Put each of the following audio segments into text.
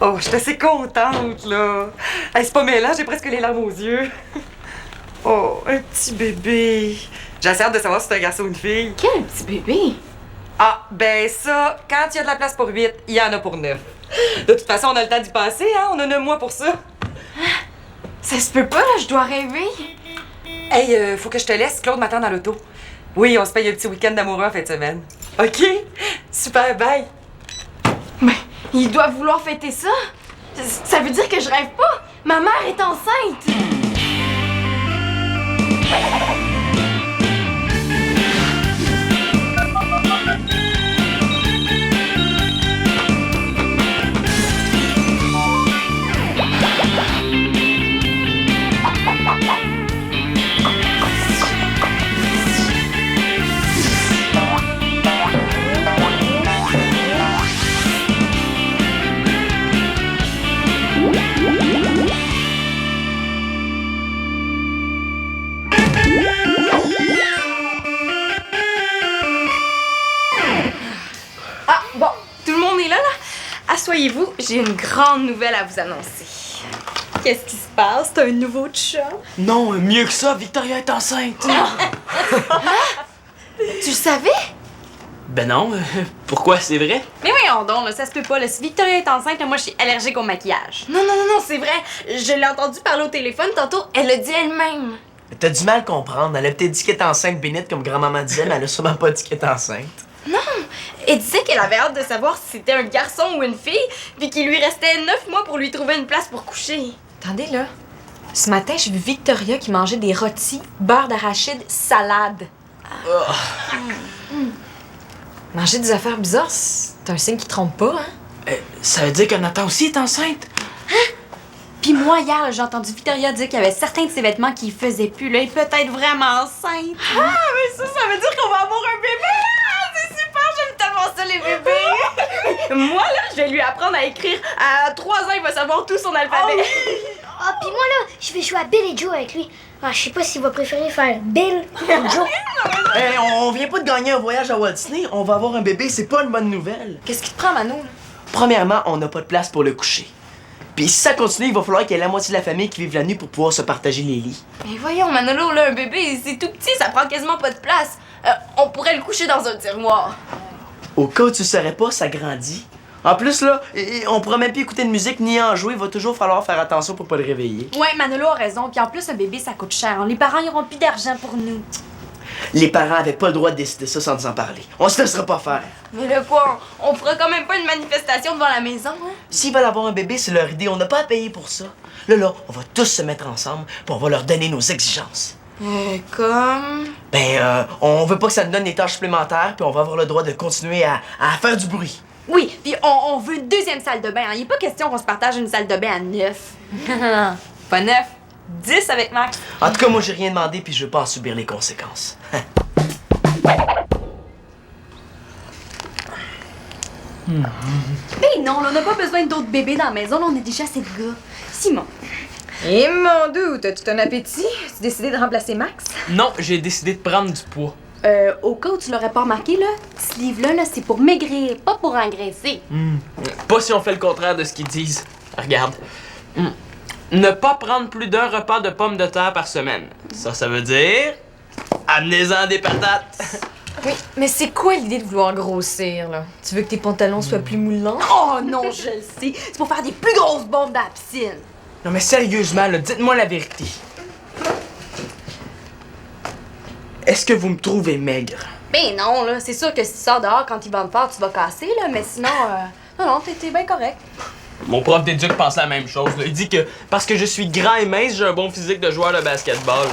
Oh, je suis assez contente, là. Hey, c'est pas mêlant, j'ai presque les larmes aux yeux. Oh, un petit bébé. J'ai assez hâte de savoir si c'est un garçon ou une fille. Quel petit bébé? Ah, ben ça, quand il y a de la place pour 8, il y en a pour 9. De toute façon, on a le temps d'y passer, hein? On a 9 mois pour ça. Ça se peut pas, là, je dois rêver. Hey, faut que je te laisse. Claude m'attend dans l'auto. Oui, on se paye un petit week-end d'amoureux en fin de semaine. OK? Super, bye. Mais il doit vouloir fêter ça. Ça veut dire que je rêve pas. Ma mère est enceinte. Ah, bon, tout le monde est là, là? Asseyez-vous, j'ai une grande nouvelle à vous annoncer. Qu'est-ce qui se passe? T'as un nouveau chat? Non, mieux que ça, Victoria est enceinte. Tu le savais? Ben non, pourquoi, c'est vrai? Mais voyons donc, là, ça se peut pas. Là. Si Victoria est enceinte, là, moi, je suis allergique au maquillage. Non, c'est vrai. Je l'ai entendu parler au téléphone tantôt. Elle l'a dit elle-même. T'as du mal à comprendre. Elle a peut-être dit qu'elle est enceinte bénite, comme grand-maman disait, mais elle a sûrement pas dit qu'elle est enceinte. Non, elle disait qu'elle avait hâte de savoir si c'était un garçon ou une fille, puis qu'il lui restait 9 mois pour lui trouver une place pour coucher. Attendez, là. Ce matin, j'ai vu Victoria qui mangeait des rôtis, beurre d'arachide, salade. Manger des affaires bizarres, c'est un signe qui trompe pas, hein? Ça veut dire que Nathan aussi est enceinte? Puis moi, hier, là, j'ai entendu Victoria dire qu'il y avait certains de ses vêtements qui faisaient plus, là, et peut-être vraiment enceinte. Ah, mais ça veut dire qu'on va avoir un bébé! Ah, c'est super, j'aime tellement ça, les bébés! Moi, là, je vais lui apprendre à écrire. À 3 ans, il va savoir tout son alphabet. Ah, puis moi, là, je vais jouer à Bill et Joe avec lui. Ah, je sais pas s'il va préférer faire Bill ou Joe. Hey, on vient pas de gagner un voyage à Walt Disney, on va avoir un bébé, c'est pas une bonne nouvelle. Qu'est-ce qui te prend, Mano, là? Premièrement, on n'a pas de place pour le coucher. Puis si ça continue, il va falloir qu'il y ait la moitié de la famille qui vive la nuit pour pouvoir se partager les lits. Mais voyons, Manolo, là, un bébé, c'est tout petit, ça prend quasiment pas de place. On pourrait le coucher dans un tiroir. Au cas où tu saurais pas, ça grandit. En plus, là, on pourra même plus écouter de musique ni en jouer, il va toujours falloir faire attention pour pas le réveiller. Ouais, Manolo a raison. Puis en plus, un bébé, ça coûte cher. Les parents n'auront plus d'argent pour nous. Les parents avaient pas le droit de décider ça sans nous en parler. On se laissera pas faire. Mais là, quoi, on fera quand même pas une manifestation devant la maison, hein? S'ils veulent avoir un bébé, c'est leur idée, on n'a pas à payer pour ça. Là, on va tous se mettre ensemble, puis on va leur donner nos exigences. Comme... On veut pas que ça nous donne des tâches supplémentaires, puis on va avoir le droit de continuer à faire du bruit. Oui, puis on veut une deuxième salle de bain. Il n'est pas question qu'on se partage une salle de bain à 9. Pas 9, 10 avec Max. En tout cas, moi, j'ai rien demandé, puis je veux pas en subir les conséquences. Mais non, là, on n'a pas besoin d'autres bébés dans la maison. Là, on est déjà assez de gars. Simon. Et mon doux, t'as tout un appétit? Tu décidé de remplacer Max? Non, j'ai décidé de prendre du poids. Au cas où tu l'aurais pas remarqué, là, ce livre-là, là, c'est pour maigrir, pas pour engraisser. Pas si on fait le contraire de ce qu'ils disent. Regarde. Ne pas prendre plus d'un repas de pommes de terre par semaine. Ça veut dire... Amenez-en des patates. Oui, mais c'est quoi l'idée de vouloir grossir, là? Tu veux que tes pantalons soient plus moulants? Oh non, je le sais. C'est pour faire des plus grosses bombes dans la piscine. Non, mais sérieusement, là, dites-moi la vérité. Est-ce que vous me trouvez maigre? Ben non, là, c'est sûr que si tu sors dehors quand ils vendent fort, tu vas casser, là, mais sinon, non, t'es bien correct. Mon prof d'éduc pense la même chose. Là. Il dit que parce que je suis grand et mince, j'ai un bon physique de joueur de basketball.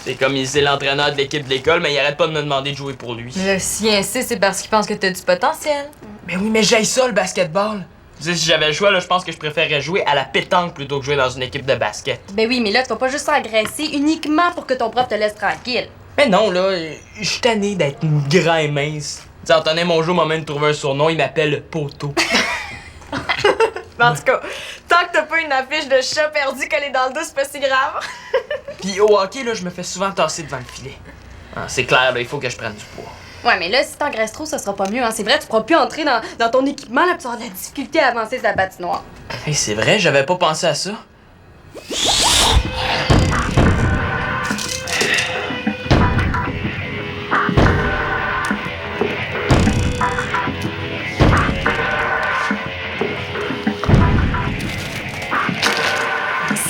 C'est comme il c'est l'entraîneur de l'équipe de l'école, mais il arrête pas de me demander de jouer pour lui. Mais s'il insiste, c'est parce qu'il pense que t'as du potentiel. Mais oui, mais j'aille ça, le basketball. Tu sais, si j'avais le choix, là, je pense que je préférerais jouer à la pétanque plutôt que jouer dans une équipe de basket. Ben oui, mais là, tu vas pas juste s'agresser uniquement pour que ton prof te laisse tranquille. Mais non, là, je suis tanné d'être grand et mince. Tu sais, Antonin Mongeau m'a même trouvé un surnom, il m'appelle Poteau. Mais en tout cas, tant que t'as pas une affiche de chat perdu collée dans le dos, c'est pas si grave. Puis au hockey, là, je me fais souvent tasser devant le filet. Ah, c'est clair, là, il faut que je prenne du poids. Ouais, mais là, si t'engraisses trop, ça sera pas mieux, hein. C'est vrai, tu pourras plus entrer dans ton équipement, là, puis tu vas avoir de la difficulté à avancer sur la patinoire. Hey, c'est vrai, j'avais pas pensé à ça.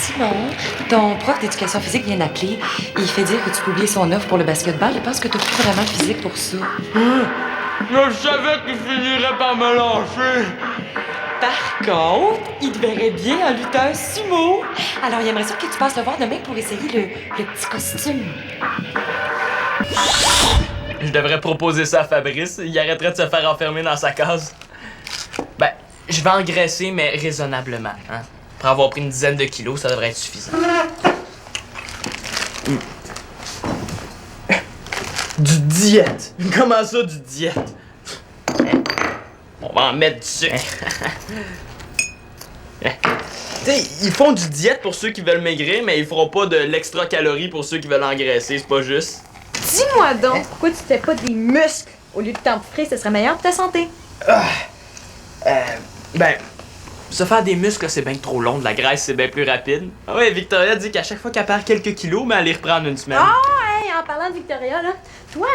Simon, ton prof d'éducation physique vient d'appeler. Il fait dire que tu peux oublier son offre pour le basketball. Il pense que t'as plus vraiment le physique pour ça. Je savais qu'il finirait par me lâcher. Par contre, il te verrait bien en lutteur sumo. Alors, il aimerait ça que tu passes le voir demain pour essayer le petit costume. Je devrais proposer ça à Fabrice. Il arrêterait de se faire enfermer dans sa case. Ben, je vais engraisser, mais raisonnablement. Hein? Pour avoir pris une dizaine de kilos, ça devrait être suffisant. Du diète? Comment ça, du diète? On va en mettre dessus. Tu sais, ils font du diète pour ceux qui veulent maigrir, mais ils feront pas de l'extra calorie pour ceux qui veulent engraisser, c'est pas juste. Dis-moi donc, pourquoi tu te fais pas des muscles au lieu de t'empiffrer, ce serait meilleur pour ta santé? Ben, se faire des muscles, là, c'est bien trop long, de la graisse, c'est bien plus rapide. Ah ouais, Victoria dit qu'à chaque fois qu'elle perd quelques kilos, mais elle les reprend en une semaine. Hey, en parlant de Victoria, là, toi,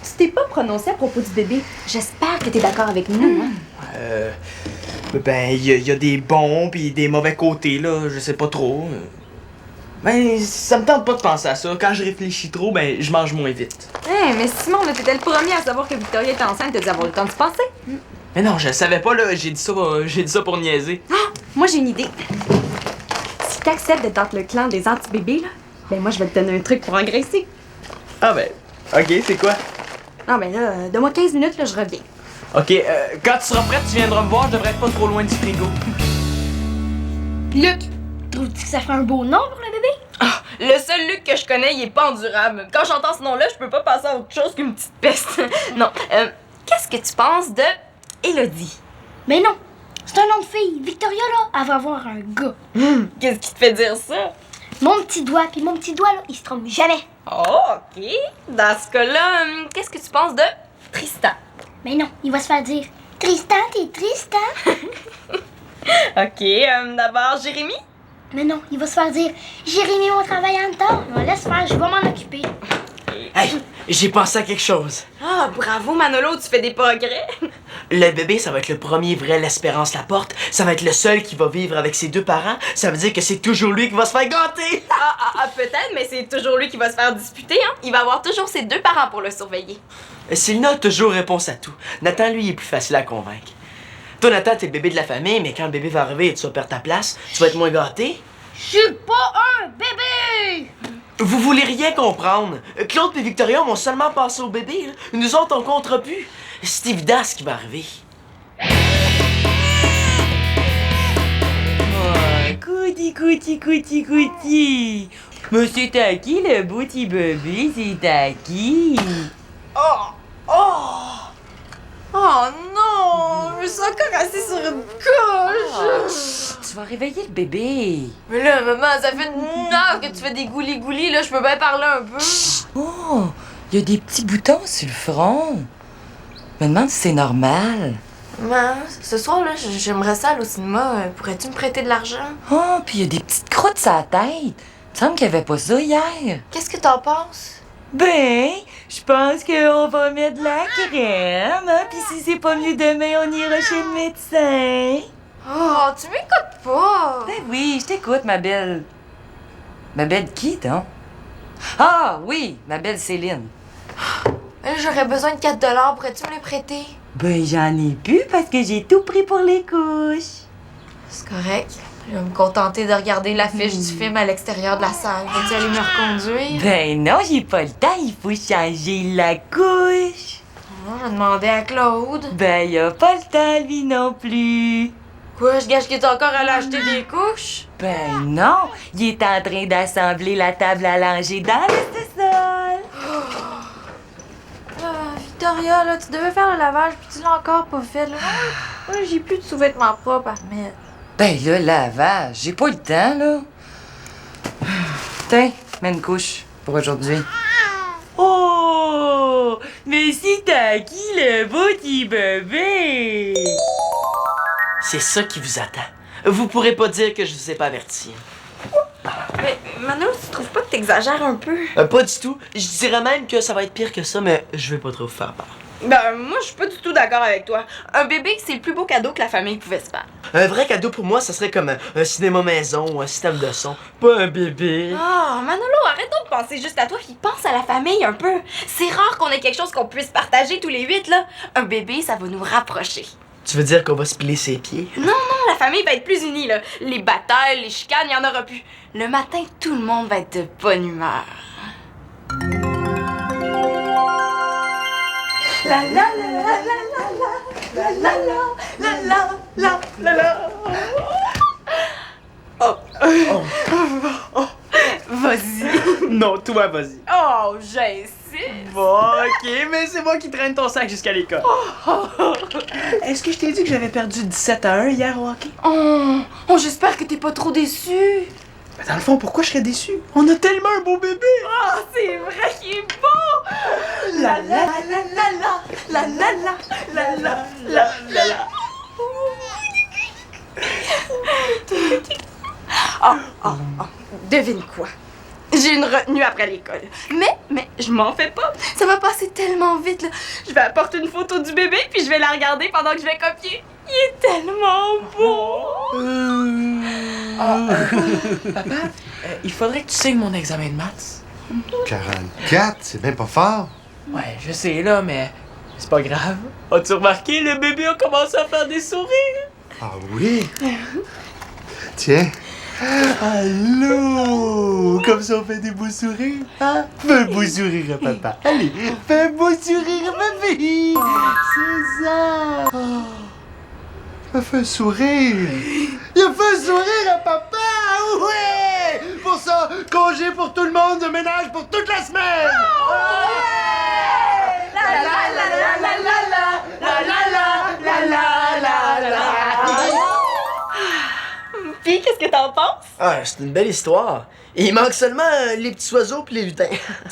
tu t'es pas prononcé à propos du bébé. J'espère que t'es d'accord avec nous, hein? Ben, il y a des bons pis des mauvais côtés, là, je sais pas trop. Ben, ça me tente pas de penser à ça. Quand je réfléchis trop, ben, je mange moins vite. Hey, mais Simon, là, t'étais le premier à savoir que Victoria était enceinte, t'as dû avoir le temps de se penser. Mais non, je le savais pas, là, j'ai dit ça pour niaiser. Moi, j'ai une idée. Si t'acceptes d'être dans le clan des anti-bébés, là, ben moi, je vais te donner un truc pour engraisser. Ah ben, ok, c'est quoi? Non, ben là, donne-moi 15 minutes, là, je reviens. Ok, quand tu seras prête, tu viendras me voir, je devrais être pas trop loin du frigo. Luc, trouves-tu que ça ferait un beau nom pour le bébé? Le seul Luc que je connais, il est pas endurable. Quand j'entends ce nom-là, je peux pas passer à autre chose qu'une petite peste. Non. Qu'est-ce que tu penses de Élodie? Mais non, c'est un nom de fille. Victoria, là, elle va avoir un gars. Qu'est-ce qui te fait dire ça? Mon petit doigt, puis mon petit doigt, là, il se trompe jamais. Oh, OK. Dans ce cas-là, qu'est-ce que tu penses de Tristan? Mais non, il va se faire dire Tristan, t'es triste, hein? OK. D'abord, Jérémy? Mais non, il va se faire dire Jérémy, mon travail en temps. Laisse faire, je vais m'en occuper. Hey, j'ai pensé à quelque chose. Ah, bravo, Manolo, tu fais des progrès. Le bébé, ça va être le premier vrai l'Espérance Laporte. Ça va être le seul qui va vivre avec ses deux parents. Ça veut dire que c'est toujours lui qui va se faire gâter. Peut-être, mais c'est toujours lui qui va se faire disputer, hein? Il va avoir toujours ses deux parents pour le surveiller. Sylvina a toujours réponse à tout. Nathan, lui, il est plus facile à convaincre. Toi, Nathan, t'es le bébé de la famille, mais quand le bébé va arriver et tu vas perdre ta place, tu vas être moins gâté. Je suis pas un bébé! Vous voulez rien comprendre. Claude et Victoria vont seulement passer au bébé. Là. Nous autres, on comptera plus. C'est évident ce qui va arriver. Couti. Mais c'est à qui le beau petit bébé? C'est à qui? Oh non! Je me sens encore assis sur une couche! Tu vas réveiller le bébé. Mais là, maman, ça fait une heure que tu fais des goulis-goulis, là, je peux bien parler un peu. Oh, il y a des petits boutons sur le front. Je me demande si c'est normal. Maman, ce soir, là, j'aimerais ça aller au cinéma. Pourrais-tu me prêter de l'argent? Oh, puis il y a des petites croûtes sur la tête. Il me semble qu'il n'y avait pas ça hier. Qu'est-ce que t'en penses? Ben, je pense qu'on va mettre de la crème, hein? Puis si c'est pas mieux demain, on ira chez le médecin. Oh, tu m'écoutes pas! Ben oui, je t'écoute, ma belle. Ma belle qui, donc? Ah, oui, ma belle Céline. Là, j'aurais besoin de 4 pourrais-tu me les prêter? Ben, j'en ai plus parce que j'ai tout pris pour les couches. C'est correct. Je vais me contenter de regarder l'affiche du film à l'extérieur de la salle. Veux-tu aller me reconduire? Ben non, j'ai pas le temps, il faut changer la couche. Je vais demander à Claude. Ben, y a pas le temps, lui non plus. Quoi, je gâche qu'il est encore allé acheter des couches? Ben non, il est en train d'assembler la table à langer dans le sous-sol. Victoria, là, tu devais faire le lavage puis tu l'as encore pas fait, là. Moi, j'ai plus de sous-vêtements propres à mettre. Ben là, lavage, j'ai pas le temps, là. Tiens, mets une couche pour aujourd'hui. Oh! Mais c'est à qui le beau petit bébé? C'est ça qui vous attend. Vous pourrez pas dire que je vous ai pas averti. Mais Mano, tu trouves pas que t'exagères un peu? Pas du tout. Je dirais même que ça va être pire que ça, mais je vais pas trop vous faire peur. Ben, moi, je suis pas du tout d'accord avec toi. Un bébé, c'est le plus beau cadeau que la famille pouvait se faire. Un vrai cadeau pour moi, ça serait comme un cinéma maison ou un système de son. Pas un bébé. Ah, Manolo, arrête donc de penser juste à toi, puis pense à la famille un peu. C'est rare qu'on ait quelque chose qu'on puisse partager tous les 8, là. Un bébé, ça va nous rapprocher. Tu veux dire qu'on va se piler ses pieds? Non, la famille va être plus unie, là. Les batailles, les chicanes, il y en aura plus. Le matin, tout le monde va être de bonne humeur. La la la la la la la la la la la la. Oh. Vas-y. Non, toi, vas-y. Oh, j'insiste. Bon, ok, mais c'est moi qui traîne ton sac jusqu'à l'école. Est-ce que je t'ai dit que j'avais perdu 17-1 hier au hockey? Oh, j'espère que t'es pas trop déçu. Mais dans le fond, pourquoi je serais déçu? On a tellement un beau bébé! Oh, c'est vrai qu'il est beau. La la la la la la la la la la la la. Devine quoi? J'ai une retenue après l'école. Mais je m'en fais pas. Ça va passer tellement vite, là. Je vais apporter une photo du bébé, puis je vais la regarder pendant que je vais copier. Il est tellement beau! Papa, il faudrait que tu signes mon examen de maths. 44, c'est bien pas fort. Ouais, je sais là, mais c'est pas grave. As-tu remarqué, le bébé a commencé à faire des sourires? Ah oui? Tiens. Allô! Comme ça on fait des beaux sourires, hein? Fais un beau sourire à papa. Allez, fais un beau sourire à ma fille! C'est ça! Oh. Il a fait un sourire! Il a fait un sourire à papa! Ouais! Pour ça, congé pour tout le monde de ménage pour toute la semaine! La la la la la la la la la la la la. Puis, qu'est-ce que t'en penses? Ah, c'est une belle histoire. Il manque seulement les petits oiseaux pis les lutins.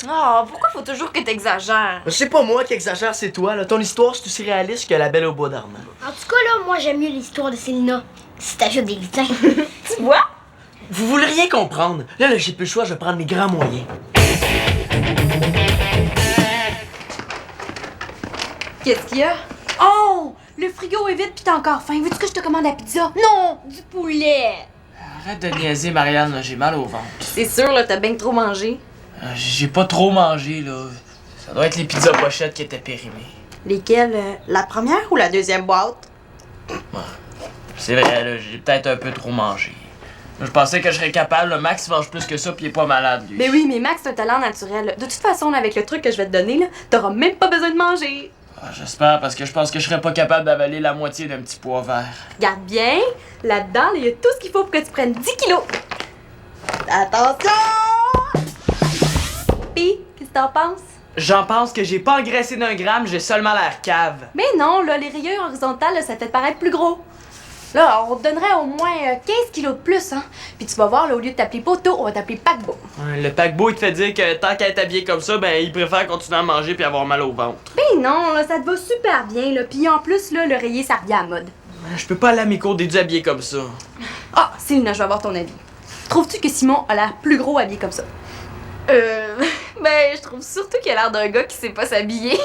Oh, pourquoi faut toujours que t'exagères? C'est pas moi qui exagère, c'est toi. Là. Ton histoire, c'est aussi réaliste que La Belle au bois dormant. En tout cas, là, moi, j'aime mieux l'histoire de Célina. Si t'ajoutes des lutins. Tu vois? Vous voulez rien comprendre. Là, j'ai plus le choix, je vais prendre mes grands moyens. Qu'est-ce qu'il y a? Oh! Le frigo est vide pis t'as encore faim. Veux-tu que je te commande la pizza? Non! Du poulet! Arrête de niaiser, Marianne, là, j'ai mal au ventre. C'est sûr, là, t'as bien trop mangé. J'ai pas trop mangé, là. Ça doit être les pizzas pochettes qui étaient périmées. Lesquelles? La première ou la deuxième boîte? C'est vrai, là, j'ai peut-être un peu trop mangé. Je pensais que je serais capable, le Max il mange plus que ça pis il est pas malade, lui. Mais oui, mais Max, c'est un talent naturel. De toute façon, là, avec le truc que je vais te donner, là, t'auras même pas besoin de manger. Ah, j'espère, parce que je pense que je serais pas capable d'avaler la moitié d'un petit pois vert. Regarde bien, là-dedans, il y a tout ce qu'il faut pour que tu prennes 10 kilos. Attention! Pis, qu'est-ce que t'en penses? J'en pense que j'ai pas engraissé d'un gramme, j'ai seulement l'air cave. Mais non, là, les rayures horizontales, là, ça te fait paraître plus gros. Là, on te donnerait au moins 15 kilos de plus, hein. Puis tu vas voir, là, au lieu de t'appeler poteau, on va t'appeler paquebot. Le paquebot, il te fait dire que tant qu'à être habillé comme ça, ben, il préfère continuer à manger puis avoir mal au ventre. Ben non, là, ça te va super bien, là. Puis en plus, là, le rayé, ça revient à mode. Je peux pas aller à mes cours d'édu habillé comme ça. Ah, Célina, je vais avoir ton avis. Trouves-tu que Simon a l'air plus gros habillé comme ça? Ben, je trouve surtout qu'il a l'air d'un gars qui sait pas s'habiller.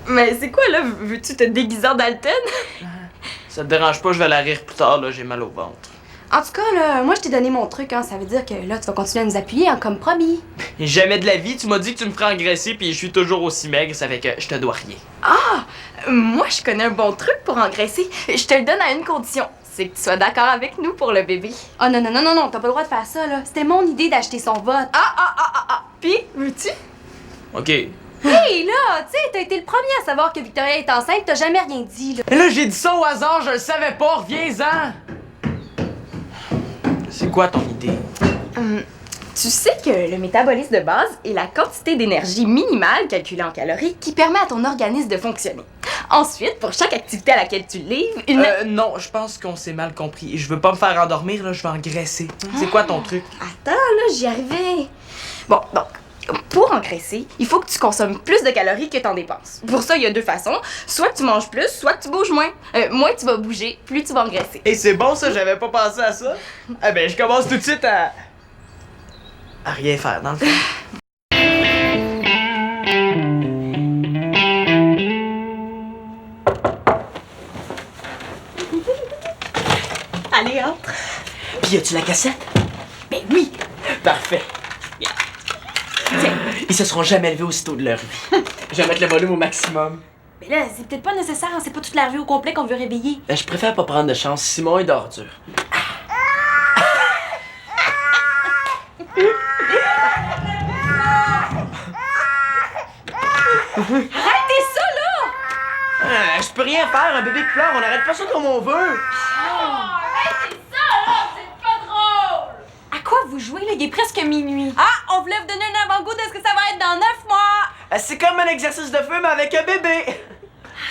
Mais c'est quoi, là? Veux-tu te déguiser en Dalton? Ça te dérange pas, je vais la rire plus tard, là, j'ai mal au ventre. En tout cas, là, moi, je t'ai donné mon truc, hein. Ça veut dire que là, tu vas continuer à nous appuyer, hein, comme promis. Et jamais de la vie, tu m'as dit que tu me ferais engraisser puis je suis toujours aussi maigre, ça fait que je te dois rien. Moi, je connais un bon truc pour engraisser. Je te le donne à une condition. C'est que tu sois d'accord avec nous pour le bébé. Oh non, t'as pas le droit de faire ça, là. C'était mon idée d'acheter son vote. Puis, veux-tu? Ok. Hey, là, tu sais, t'as été le premier à savoir que Victoria est enceinte, t'as jamais rien dit, là. Et là, j'ai dit ça au hasard, je le savais pas, reviens-en! C'est quoi ton idée? Tu sais que le métabolisme de base est la quantité d'énergie minimale calculée en calories qui permet à ton organisme de fonctionner. Ensuite, pour chaque activité à laquelle tu livres, Non, je pense qu'on s'est mal compris. Je veux pas me faire endormir, là, je veux engraisser. C'est quoi ton truc? Attends, là, j'y arrivais. Bon, donc, Pour engraisser, il faut que tu consommes plus de calories que t'en dépenses. Pour ça, il y a deux façons. Soit que tu manges plus, soit que tu bouges moins. Moins tu vas bouger, plus tu vas engraisser. Et c'est bon ça, j'avais pas pensé à ça. Eh ben, je commence tout de suite à rien faire, dans le fond. Allez, entre. Puis, as-tu la cassette? Ben oui. Parfait. Ils se seront jamais levés aussitôt de leur vie. Je vais mettre le volume au maximum. Mais là, c'est peut-être pas nécessaire, hein, c'est pas toute la rue au complet qu'on veut réveiller. Je préfère pas prendre de chance. Simon est d'ordure. Arrêtez ça, là! Je peux rien faire, un bébé qui pleure, on n'arrête pas ça comme on veut. À quoi vous jouez, là? Il est presque minuit. Ah, on voulait vous donner un avant-goût de ce que ça va être dans 9 mois! C'est comme un exercice de feu, mais avec un bébé.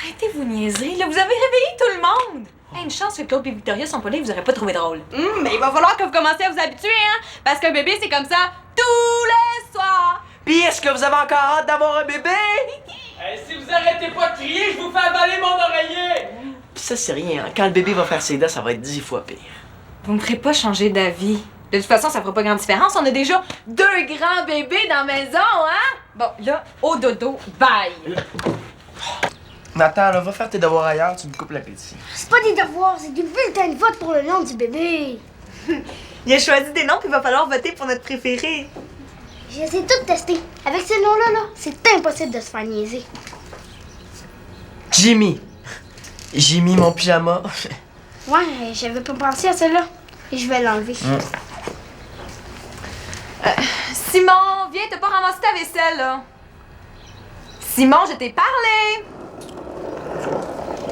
Arrêtez vous niaiser, là, vous avez réveillé tout le monde! Hey, une chance que Claude et Victoria sont pas là, vous aurez pas trouvé drôle. Mais il va falloir que vous commenciez à vous habituer, hein? Parce qu'un bébé, c'est comme ça tous les soirs! Puis, est-ce que vous avez encore hâte d'avoir un bébé? Si vous arrêtez pas de crier, je vous fais avaler mon oreiller! Puis ça, c'est rien. Quand le bébé va faire ses dents, ça va être 10 fois pire. Vous me ferez pas changer d'avis. De toute façon, ça fera pas grande différence. On a déjà 2 grands bébés dans la maison, hein? Bon, là, au dodo, bye! Nathan, là, va faire tes devoirs ailleurs, tu me coupes l'appétit. C'est pas des devoirs, c'est des bulletins de vote pour le nom du bébé. Il a choisi des noms, puis il va falloir voter pour notre préféré. Je les ai toutes testées. Avec ces noms-là, c'est impossible de se faire niaiser. Jimmy. J'ai mis mon pyjama. Ouais, j'avais pas pensé à celle-là. Et je vais l'enlever. Simon, viens, t'as pas ramassé ta vaisselle, là. Simon, je t'ai parlé!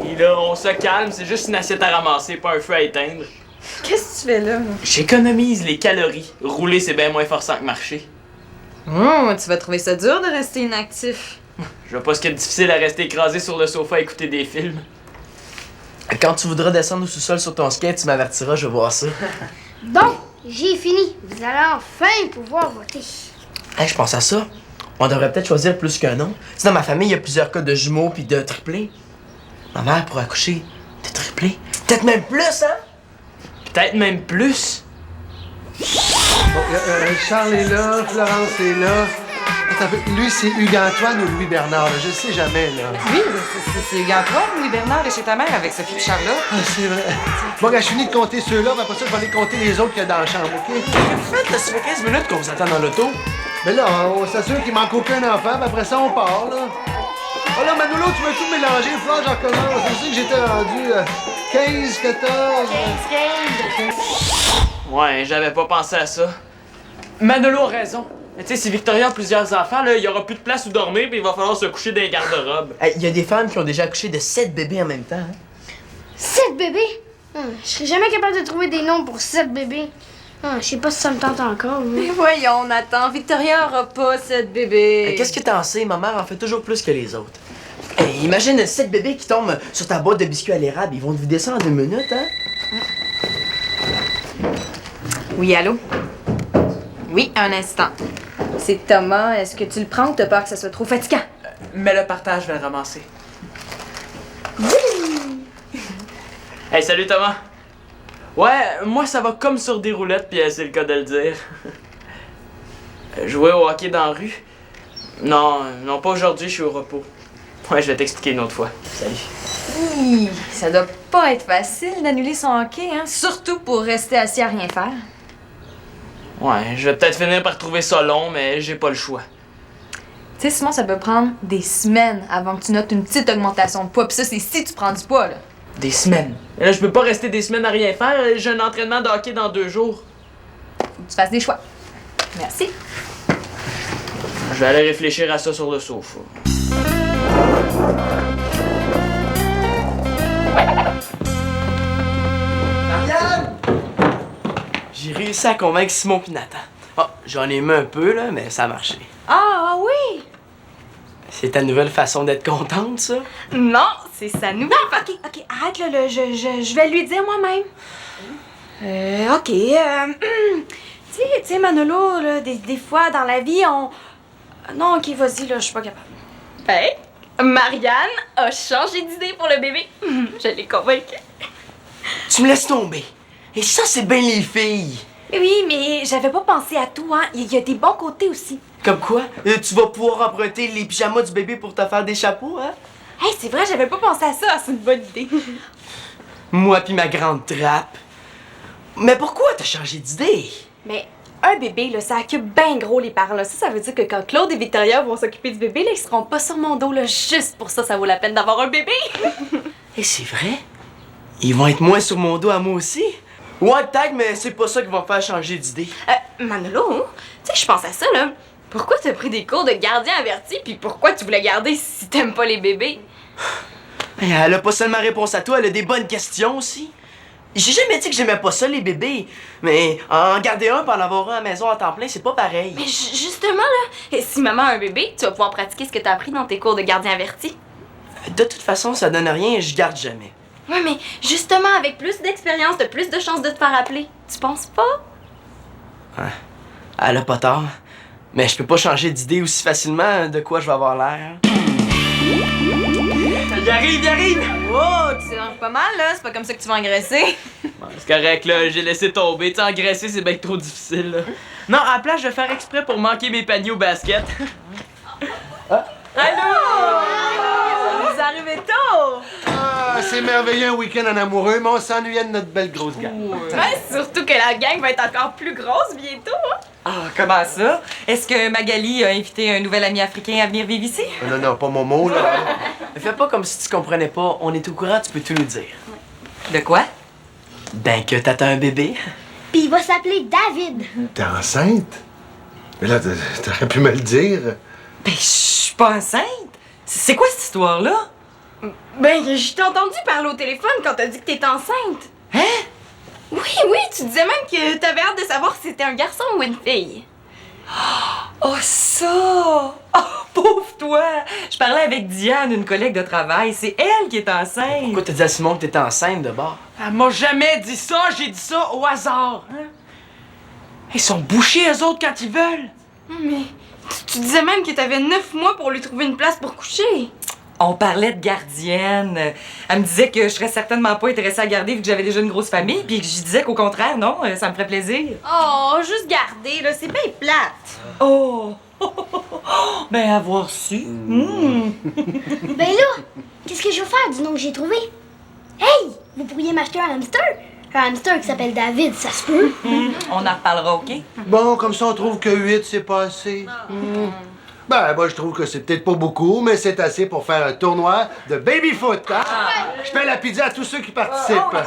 Et là, on se calme, c'est juste une assiette à ramasser, pas un feu à éteindre. Qu'est-ce que tu fais là? J'économise les calories. Rouler, c'est bien moins forçant que marcher. Tu vas trouver ça dur de rester inactif. Je vois pas ce qu'il y a de difficile à rester écrasé sur le sofa à écouter des films. Quand tu voudras descendre au sous-sol sur ton skate, tu m'avertiras, je vais voir ça. Bon, j'ai fini. Vous allez enfin pouvoir voter. Hey, je pense à ça. On devrait peut-être choisir plus qu'un nom. Tu sais, dans ma famille, il y a plusieurs cas de jumeaux puis de triplés. Ma mère pourrait accoucher de triplés. Peut-être même plus, hein? Peut-être même plus. Bon, Charles est là, Florence est là. Attends un peu, lui, c'est Hugues-Antoine ou Louis-Bernard, là? Je sais jamais, là. Oui, c'est Hugues-Antoine, Louis-Bernard est chez ta mère avec Sophie et Charlotte. Ah, c'est vrai. Bon, quand je finis de compter ceux-là, puis après ça, je vais aller compter les autres qu'il y a dans la chambre, OK? Faites, ça fait 15 minutes qu'on vous attend dans l'auto. Mais là, on s'assure qu'il manque aucun enfant, puis après ça, on part, là. Oh là, Manolo, tu m'as tout mélangé, il faut que j'en recommence. Je sais que j'étais rendu 15, 14... 15. Ouais, j'avais pas pensé à ça. Manolo a raison. Tu sais, si Victoria a plusieurs enfants, là, il y aura plus de place où dormir, puis il va falloir se coucher dans les garde-robes. Il y a des femmes qui ont déjà accouché de 7 bébés en même temps. Hein? 7 bébés? Je serais jamais capable de trouver des noms pour 7 bébés. Je sais pas si ça me tente encore. Mais voyons, Nathan, Victoria aura pas cette bébé. Qu'est-ce que t'en sais? Ma mère en fait toujours plus que les autres. Hey, imagine 7 bébés qui tombent sur ta boîte de biscuits à l'érable. Ils vont te vider ça en 2 minutes, hein? Oui, allô? Oui, un instant. C'est Thomas. Est-ce que tu le prends ou t'as peur que ça soit trop fatigant? Mais le partage, je vais le ramasser. Hey, salut Thomas! Ouais, moi ça va comme sur des roulettes, puis c'est le cas de le dire. Jouer au hockey dans la rue? Non, pas aujourd'hui, je suis au repos. Ouais, je vais t'expliquer une autre fois. Salut. Ça doit pas être facile d'annuler son hockey, hein? Surtout pour rester assis à rien faire. Ouais, je vais peut-être finir par trouver ça long, mais j'ai pas le choix. Tu sais, Simon, ça peut prendre des semaines avant que tu notes une petite augmentation de poids. Pis ça, c'est si tu prends du poids, là. Des semaines? Et là, je peux pas rester des semaines à rien faire. J'ai un entraînement de hockey dans 2 jours. Faut que tu fasses des choix. Merci. Je vais aller réfléchir à ça sur le sofa. Marianne! J'ai réussi à convaincre Simon pis Nathan. Oh, j'en ai mis un peu, là, mais ça a marché. Ah oui! C'est ta nouvelle façon d'être contente, ça? Non, c'est sa nouvelle. Non, ok, arrête là, je vais lui dire moi-même. Tu sais, Manolo, là, des fois dans la vie, Non, ok, vas-y, là, je suis pas capable. Ben, Marianne a changé d'idée pour le bébé. Je l'ai convaincue. Tu me laisses tomber. Et ça, c'est bien les filles. Mais oui, mais j'avais pas pensé à tout, hein. Il y a des bons côtés aussi. Comme quoi? Tu vas pouvoir emprunter les pyjamas du bébé pour te faire des chapeaux, hein? Hey, c'est vrai, j'avais pas pensé à ça. C'est une bonne idée. Moi pis ma grande trappe. Mais pourquoi t'as changé d'idée? Mais un bébé, là, ça occupe bien gros les parents. Là. Ça veut dire que quand Claude et Victoria vont s'occuper du bébé, là, ils seront pas sur mon dos. Là. Juste pour ça, ça vaut la peine d'avoir un bébé. Et c'est vrai? Ils vont être moins sur mon dos à moi aussi? Ouais, peut-être, mais c'est pas ça qui va me faire changer d'idée. Manolo, tu sais, je pense à ça, là. Pourquoi t'as pris des cours de gardien averti, puis pourquoi tu voulais garder si t'aimes pas les bébés? Elle a pas seulement réponse à toi, elle a des bonnes questions aussi. J'ai jamais dit que j'aimais pas ça, les bébés. Mais en garder un pour en avoir un à la maison à temps plein, c'est pas pareil. Mais justement, là, si maman a un bébé, tu vas pouvoir pratiquer ce que t'as appris dans tes cours de gardien averti. De toute façon, ça donne rien et je garde jamais. Ouais, mais justement, avec plus d'expérience, t'as plus de chances de te faire appeler. Tu penses pas? Ouais. Elle a pas tort. Mais je peux pas changer d'idée aussi facilement de quoi je vais avoir l'air. Il arrive! Oh, tu t'énerves pas mal, là. C'est pas comme ça que tu vas engraisser. C'est correct, là, j'ai laissé tomber. Tu sais, engraisser, c'est bien trop difficile, là. Non, à la place, je vais faire exprès pour manquer mes paniers au basket. Allô! Vous arrivez tôt! Ah, c'est merveilleux un week-end en amoureux, mais on s'ennuyait de notre belle grosse gang. Ouais, surtout que la gang va être encore plus grosse bientôt, hein? Ah, comment ça? Est-ce que Magali a invité un nouvel ami africain à venir vivre ici? Non, non, pas Momo, là. Fais pas comme si tu comprenais pas. On est au courant, tu peux tout nous dire. De quoi? Ben que t'attends un bébé. Puis il va s'appeler David. T'es enceinte? Mais là, t'aurais pu me le dire. Ben, je suis pas enceinte. C'est quoi cette histoire-là? Ben, je t'ai entendu parler au téléphone quand t'as dit que t'étais enceinte. Hein? Oui, tu disais même que t'avais hâte de savoir si c'était un garçon ou une fille. Oh, ça! Oh, pauvre toi! Je parlais avec Diane, une collègue de travail. C'est elle qui est enceinte. Pourquoi t'as dit à Simon que t'étais enceinte de bord? Elle m'a jamais dit ça, j'ai dit ça au hasard. Hein? Ils sont bouchés, eux autres, quand ils veulent. Mais tu disais même que t'avais 9 mois pour lui trouver une place pour coucher. On parlait de gardienne. Elle me disait que je serais certainement pas intéressée à garder vu que j'avais déjà une grosse famille, puis que je disais qu'au contraire, non, ça me ferait plaisir. Oh, juste garder, là, c'est bien plate. Oh! Ben, avoir su. Ben là, qu'est-ce que je vais faire du nom que j'ai trouvé? Hey, vous pourriez m'acheter un hamster? Un hamster qui s'appelle David, ça se peut? On en reparlera, OK? Bon, comme ça, on trouve que 8, c'est pas assez. Ben, moi, je trouve que c'est peut-être pas beaucoup, mais c'est assez pour faire un tournoi de baby-foot, hein? Je paie la pizza à tous ceux qui participent.